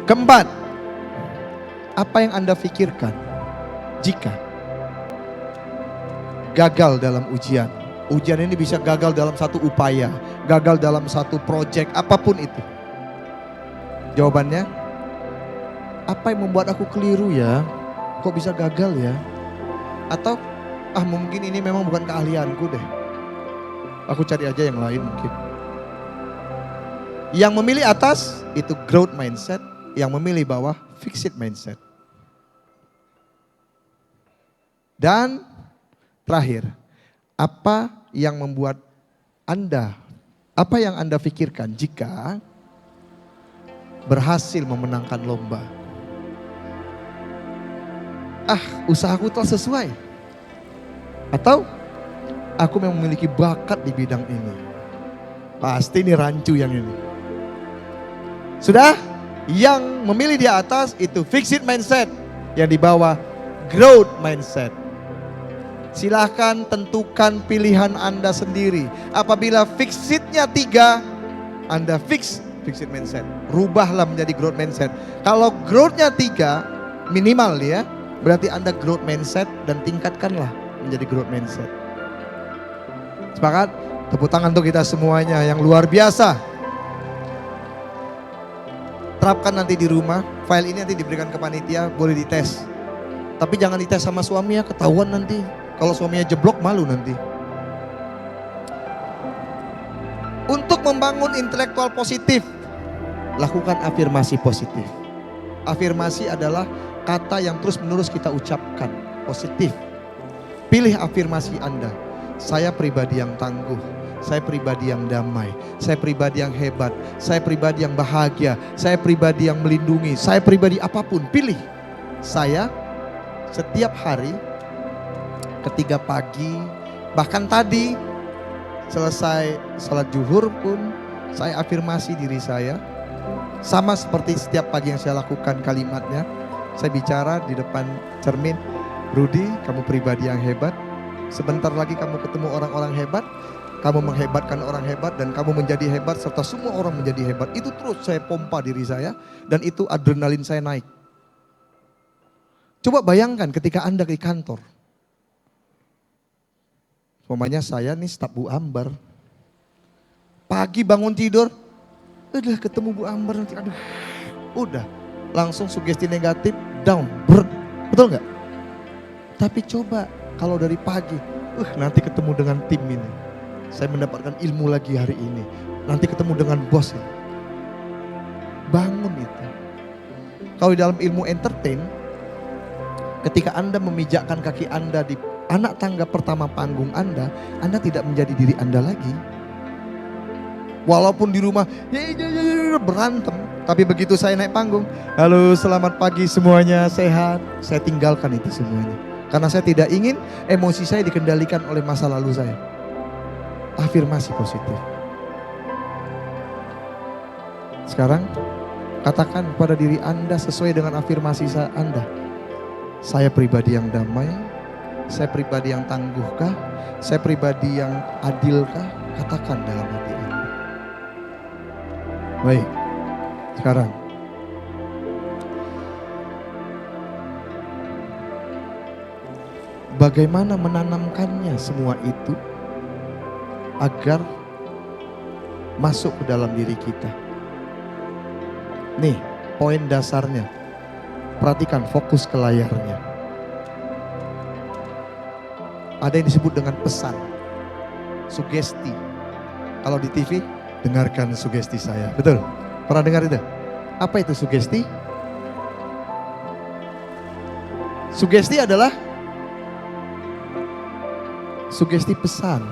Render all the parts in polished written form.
Keempat, apa yang Anda pikirkan jika gagal dalam ujian? Ujian ini bisa gagal dalam satu upaya, gagal dalam satu proyek, apapun itu. Jawabannya, apa yang membuat aku keliru ya? Kok bisa gagal ya? Atau, mungkin ini memang bukan keahlianku deh. Aku cari aja yang lain mungkin. Yang memilih atas, itu growth mindset. Yang memilih bawah, fixed mindset. Dan terakhir, apa yang membuat Anda, apa yang Anda pikirkan jika berhasil memenangkan lomba? Usahaku telah sesuai. Atau aku memang memiliki bakat di bidang ini. Pasti ini rancu yang ini. Sudah? Yang memilih di atas itu fixed mindset. Yang di bawah growth mindset. Silahkan tentukan pilihan Anda sendiri. Apabila fixednya 3, Anda fixed mindset. Rubahlah menjadi growth mindset. Kalau growthnya 3 minimal ya, berarti Anda growth mindset dan tingkatkanlah menjadi growth mindset. Sepakat? Tepuk tangan untuk kita semuanya yang luar biasa. Terapkan nanti di rumah, file ini nanti diberikan ke panitia, boleh dites. Tapi jangan dites sama suami ya, ketahuan nanti. Kalau suaminya jeblok malu nanti. Untuk membangun intelektual positif, lakukan afirmasi positif. Afirmasi adalah kata yang terus menerus kita ucapkan, positif. Pilih afirmasi Anda. Saya pribadi yang tangguh, saya pribadi yang damai, saya pribadi yang hebat, saya pribadi yang bahagia, saya pribadi yang melindungi, saya pribadi apapun. Pilih. Saya setiap hari ketika pagi, bahkan tadi selesai salat zuhur pun saya afirmasi diri saya. Sama seperti setiap pagi yang saya lakukan kalimatnya. Saya bicara di depan cermin, Rudy, kamu pribadi yang hebat. Sebentar lagi kamu ketemu orang-orang hebat. Kamu menghebatkan orang hebat dan kamu menjadi hebat serta semua orang menjadi hebat. Itu terus saya pompa diri saya dan itu adrenalin saya naik. Coba bayangkan ketika Anda di kantor. Umpamanya saya nih staf Bu Ambar. Pagi bangun tidur, udah ketemu Bu Ambar nanti, aduh, udah langsung sugesti negatif down, betul nggak? Tapi coba kalau dari pagi, nanti ketemu dengan tim ini, saya mendapatkan ilmu lagi hari ini, nanti ketemu dengan bos ini, bangun itu. Kalau di dalam ilmu entertain, ketika Anda memijakkan kaki Anda di anak tangga pertama panggung Anda tidak menjadi diri Anda lagi. Walaupun di rumah berantem, tapi begitu saya naik panggung, halo selamat pagi semuanya, sehat. Saya tinggalkan itu semuanya. Karena saya tidak ingin emosi saya dikendalikan oleh masa lalu saya. Afirmasi positif. Sekarang katakan pada diri Anda sesuai dengan afirmasi Anda. Saya pribadi yang damai, saya pribadi yang tangguhkah, saya pribadi yang adilkah? Katakan dalam hati Anda. Baik, sekarang bagaimana menanamkannya semua itu agar masuk ke dalam diri kita. Nih, poin dasarnya. Perhatikan, fokus ke layarnya. Ada yang disebut dengan pesan, sugesti. Kalau di TV, dengarkan sugesti saya. Betul? Pernah dengar itu? Apa itu sugesti? Sugesti adalah sugesti pesan.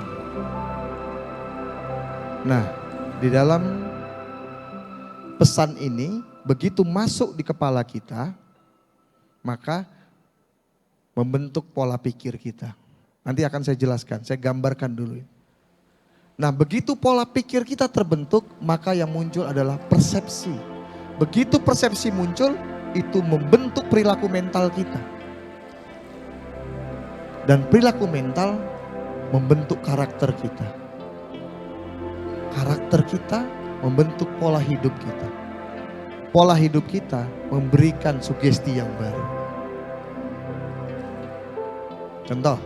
Nah, di dalam pesan ini begitu masuk di kepala kita, maka membentuk pola pikir kita. Nanti akan saya jelaskan, saya gambarkan dulu. Nah, begitu pola pikir kita terbentuk, maka yang muncul adalah persepsi. Begitu persepsi muncul, itu membentuk perilaku mental kita. Dan perilaku mental membentuk karakter kita. Karakter kita membentuk pola hidup kita. pola hidup kita memberikan sugesti yang baru. Contoh,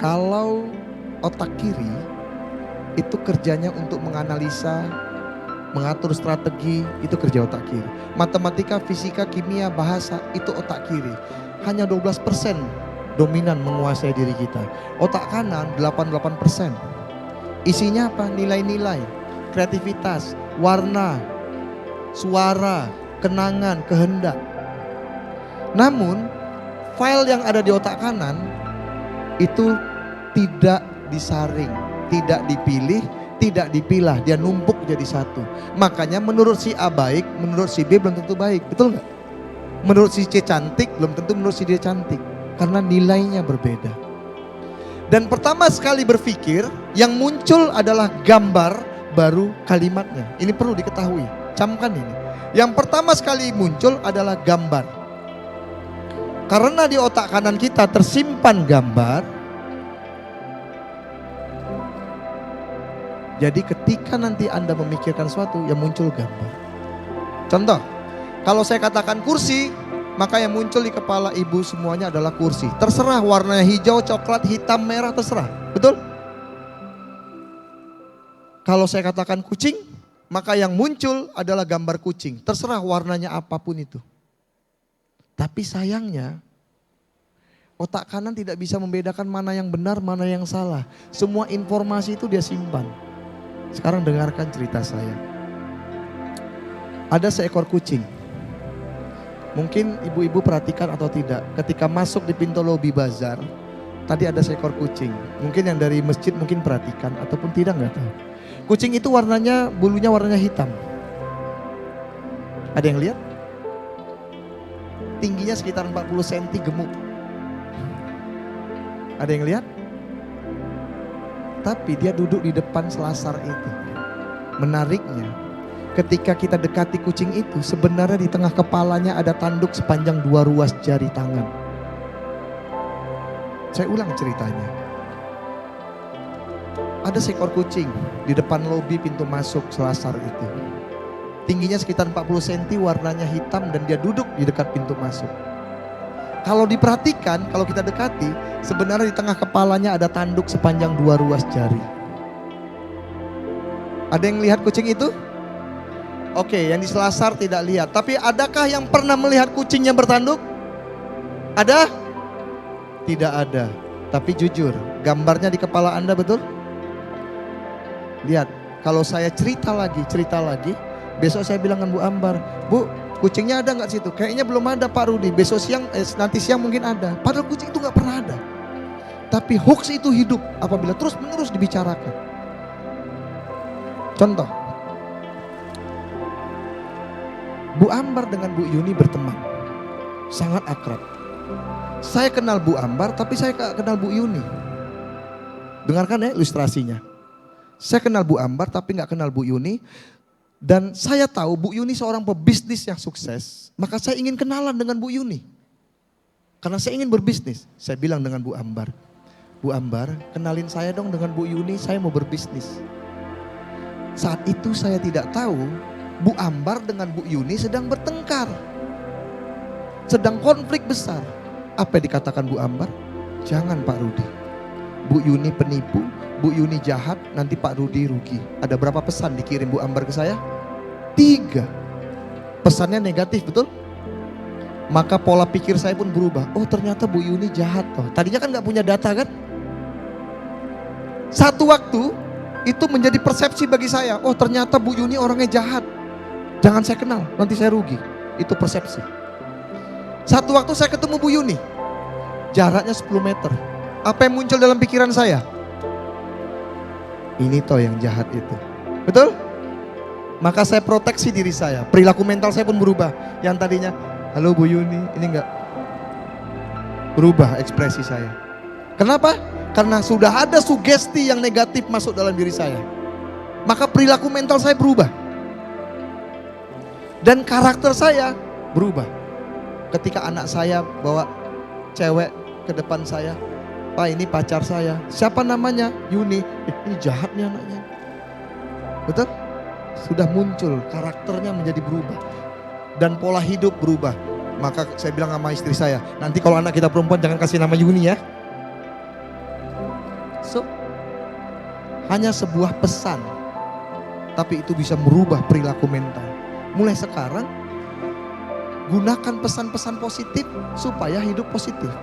kalau otak kiri itu kerjanya untuk menganalisa, mengatur strategi, itu kerja otak kiri. Matematika, fisika, kimia, bahasa, itu otak kiri. Hanya 12% dominan menguasai diri kita. Otak kanan 88%. Isinya apa? Nilai-nilai, kreativitas, warna, suara, kenangan, kehendak. Namun, file yang ada di otak kanan itu tidak disaring, tidak dipilih, tidak dipilah, dia numpuk jadi satu. Makanya menurut si A baik, menurut si B belum tentu baik, betul nggak? Menurut si C cantik, belum tentu menurut si D cantik, karena nilainya berbeda. Dan pertama sekali berpikir, yang muncul adalah gambar, baru kalimatnya. Ini perlu diketahui, camkan ini. Yang pertama sekali muncul adalah gambar. Karena di otak kanan kita tersimpan gambar, jadi ketika nanti Anda memikirkan sesuatu, yang muncul gambar. Contoh, kalau saya katakan kursi, maka yang muncul di kepala ibu semuanya adalah kursi. Terserah warnanya hijau, coklat, hitam, merah, terserah. Betul? Kalau saya katakan kucing, maka yang muncul adalah gambar kucing. Terserah warnanya apapun itu. Tapi sayangnya, otak kanan tidak bisa membedakan mana yang benar, mana yang salah. Semua informasi itu dia simpan. Sekarang dengarkan cerita saya. Ada seekor kucing. Mungkin ibu-ibu perhatikan atau tidak, ketika masuk di pintu lobi bazar, tadi ada seekor kucing. Mungkin yang dari masjid mungkin perhatikan ataupun tidak, nggak tahu. Kucing itu warnanya, bulunya warnanya hitam. Ada yang lihat? Tingginya sekitar 40 cm, gemuk. Ada yang lihat? Tapi dia duduk di depan selasar itu. Menariknya, ketika kita dekati kucing itu, sebenarnya di tengah kepalanya ada tanduk sepanjang 2 ruas jari tangan. Saya ulang ceritanya. Ada seekor kucing di depan lobi pintu masuk selasar itu. Tingginya sekitar 40 cm, warnanya hitam, dan dia duduk di dekat pintu masuk. Kalau diperhatikan, kalau kita dekati, sebenarnya di tengah kepalanya ada tanduk sepanjang 2 ruas jari. Ada yang lihat kucing itu? Oke, yang di selasar tidak lihat. Tapi adakah yang pernah melihat kucing yang bertanduk? Ada? Tidak ada. Tapi jujur, gambarnya di kepala Anda betul? Lihat, kalau saya cerita lagi, besok saya bilang dengan Bu Ambar, Bu, kucingnya ada nggak situ? Kayaknya belum ada Pak Rudi. Besok siang, nanti siang mungkin ada. Padahal kucing itu nggak pernah ada. Tapi hoax itu hidup apabila terus menerus dibicarakan. Contoh, Bu Ambar dengan Bu Yuni berteman, sangat akrab. Saya kenal Bu Ambar, tapi saya gak kenal Bu Yuni. Dengarkan ya ilustrasinya. Saya kenal Bu Ambar, tapi gak kenal Bu Yuni. Dan saya tahu Bu Yuni seorang pebisnis yang sukses, maka saya ingin kenalan dengan Bu Yuni. Karena saya ingin berbisnis. Saya bilang dengan Bu Ambar, Bu Ambar, kenalin saya dong dengan Bu Yuni, saya mau berbisnis. Saat itu saya tidak tahu Bu Ambar dengan Bu Yuni sedang bertengkar. Sedang konflik besar. Apa yang dikatakan Bu Ambar? Jangan Pak Rudi. Bu Yuni penipu, Bu Yuni jahat, nanti Pak Rudi rugi. Ada berapa pesan dikirim Bu Ambar ke saya? 3. Pesannya negatif, betul? Maka pola pikir saya pun berubah. Oh ternyata Bu Yuni jahat. Oh, tadinya kan gak punya data kan? Satu waktu itu menjadi persepsi bagi saya. Oh ternyata Bu Yuni orangnya jahat. Jangan saya kenal, nanti saya rugi. Itu persepsi. Satu waktu saya ketemu Bu Yuni. Jaraknya 10 meter. Apa yang muncul dalam pikiran saya? Ini toh yang jahat itu. Betul? Maka saya proteksi diri saya. Perilaku mental saya pun berubah. Yang tadinya, halo Bu Yuni, ini enggak. Berubah ekspresi saya. Kenapa? Karena sudah ada sugesti yang negatif masuk dalam diri saya. Maka perilaku mental saya berubah. Dan karakter saya berubah. Ketika anak saya bawa cewek ke depan saya, Pak ini pacar saya. Siapa namanya? Yuni. Ini jahat nih anaknya. Betul? Sudah muncul, karakternya menjadi berubah. Dan pola hidup berubah. Maka saya bilang sama istri saya, nanti kalau anak kita perempuan jangan kasih nama Yuni ya. So, hanya sebuah pesan, tapi itu bisa merubah perilaku mental. Mulai sekarang, gunakan pesan-pesan positif supaya hidup positif.